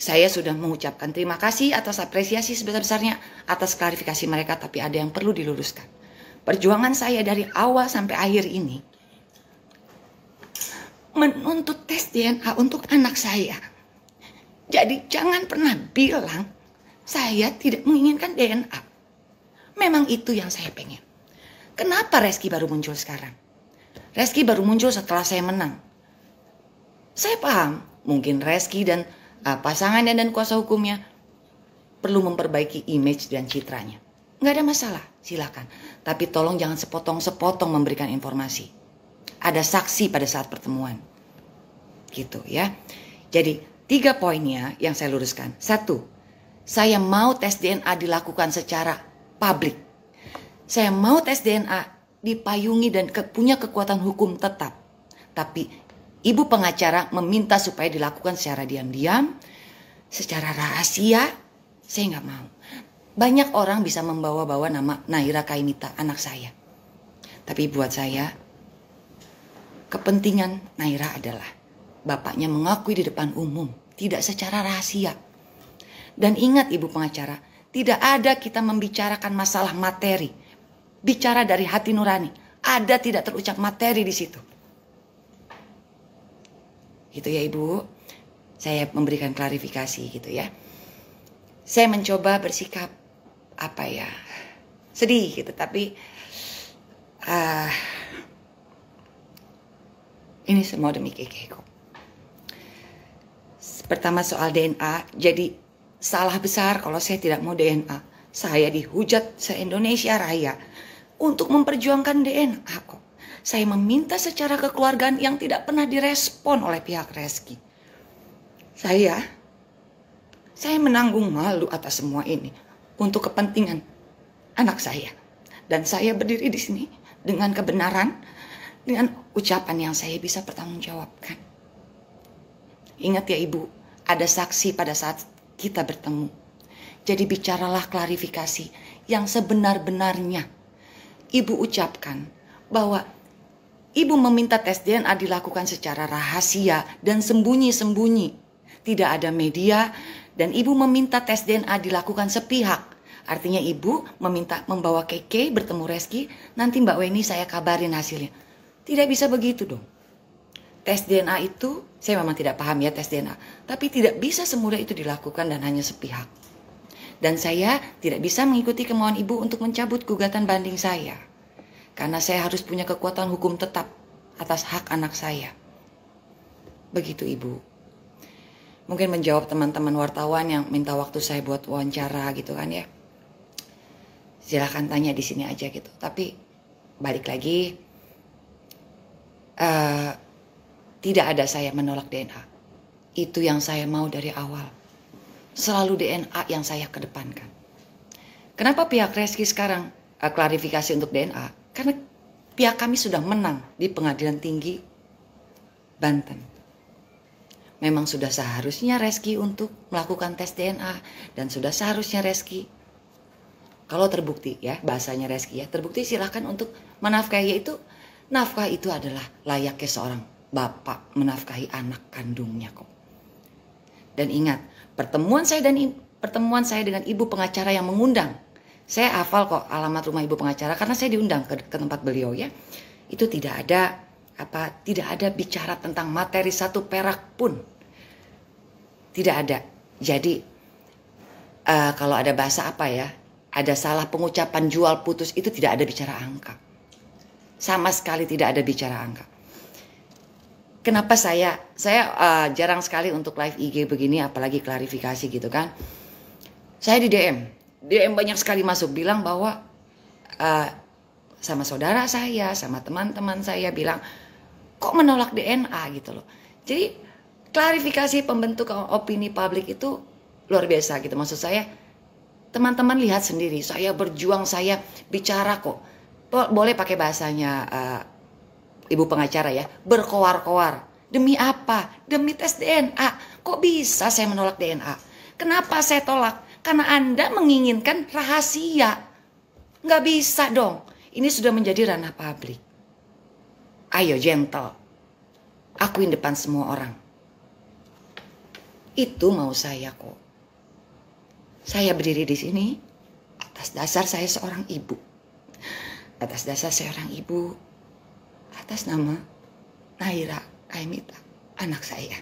Saya sudah mengucapkan terima kasih atas apresiasi sebesar-besarnya atas klarifikasi mereka, tapi ada yang perlu diluruskan. Perjuangan saya dari awal sampai akhir ini menuntut tes DNA untuk anak saya. Jadi jangan pernah bilang saya tidak menginginkan DNA. Memang itu yang saya pengen. Kenapa Reski baru muncul sekarang? Reski baru muncul setelah saya menang. Saya paham, mungkin Reski dan pasangannya dan kuasa hukumnya perlu memperbaiki image dan citranya. Nggak ada masalah, silakan. Tapi tolong jangan sepotong-sepotong memberikan informasi. Ada saksi pada saat pertemuan. Gitu ya. Jadi 3 poinnya yang saya luruskan. 1, saya mau tes DNA dilakukan secara publik. Saya mau tes DNA dipayungi dan punya kekuatan hukum tetap. Tapi ibu pengacara meminta supaya dilakukan secara diam-diam, secara rahasia. Saya nggak mau. Banyak orang bisa membawa-bawa nama Naira Kaimita, anak saya. Tapi buat saya, kepentingan Naira adalah bapaknya mengakui di depan umum, tidak secara rahasia. Dan ingat ibu pengacara, tidak ada kita membicarakan masalah materi. Bicara dari hati nurani, ada tidak terucap materi di situ. Gitu ya Ibu, saya memberikan klarifikasi gitu ya. Saya mencoba bersikap sedih gitu, tapi ini semua demi Keke kok. Pertama soal DNA, jadi salah besar kalau saya tidak mau DNA. Saya dihujat se-Indonesia Raya untuk memperjuangkan DNA kok. Saya meminta secara kekeluargaan yang tidak pernah direspon oleh pihak Reski. Saya menanggung malu atas semua ini untuk kepentingan anak saya. Dan saya berdiri di sini dengan kebenaran, dengan ucapan yang saya bisa pertanggungjawabkan. Ingat ya Ibu, ada saksi pada saat kita bertemu. Jadi bicaralah klarifikasi yang sebenar-benarnya. Ibu ucapkan bahwa Ibu meminta tes DNA dilakukan secara rahasia dan sembunyi-sembunyi. Tidak ada media dan Ibu meminta tes DNA dilakukan sepihak. Artinya Ibu membawa Keke bertemu Reski, nanti Mbak Weni saya kabarin hasilnya. Tidak bisa begitu dong. Tes DNA itu, saya memang tidak paham ya tes DNA. Tapi tidak bisa semudah itu dilakukan dan hanya sepihak. Dan saya tidak bisa mengikuti kemauan Ibu untuk mencabut gugatan banding saya. Karena saya harus punya kekuatan hukum tetap atas hak anak saya. Begitu Ibu. Mungkin menjawab teman-teman wartawan yang minta waktu saya buat wawancara gitu kan ya. Silakan tanya di sini aja gitu. Tapi balik lagi, tidak ada saya menolak DNA. Itu yang saya mau dari awal. Selalu DNA yang saya kedepankan. Kenapa pihak Reski sekarang klarifikasi untuk DNA? Karena pihak kami sudah menang di Pengadilan Tinggi Banten. Memang sudah seharusnya Reski untuk melakukan tes DNA. Dan sudah seharusnya Reski, kalau terbukti ya, bahasanya Reski ya, terbukti silahkan untuk menafkahi. Yaitu nafkah itu adalah layaknya seorang bapak menafkahi anak kandungnya kok. Dan ingat, pertemuan saya dengan ibu pengacara yang mengundang. Saya hafal kok alamat rumah ibu pengacara karena saya diundang ke tempat beliau ya. Itu tidak ada bicara tentang materi 1 perak pun. Tidak ada. Jadi kalau ada bahasa ada salah pengucapan jual putus, itu tidak ada bicara angka. Sama sekali tidak ada bicara angka. Kenapa saya jarang sekali untuk live IG begini, apalagi klarifikasi gitu kan. Saya di DM banyak sekali masuk bilang bahwa sama saudara saya, sama teman-teman saya bilang kok menolak DNA gitu loh. Jadi klarifikasi pembentukan opini publik itu luar biasa gitu. Maksud saya teman-teman lihat sendiri, saya berjuang, saya bicara kok. Boleh pakai bahasanya ibu pengacara ya, berkoar-koar. Demi apa? Demi tes DNA. Kok bisa saya menolak DNA? Kenapa saya tolak? Karena Anda menginginkan rahasia. Nggak bisa dong. Ini sudah menjadi ranah publik. Ayo gentle. Akuin depan semua orang. Itu mau saya kok. Saya berdiri di sini atas dasar saya seorang ibu. Atas dasar seorang ibu, atas nama Naira Aimita, anak saya.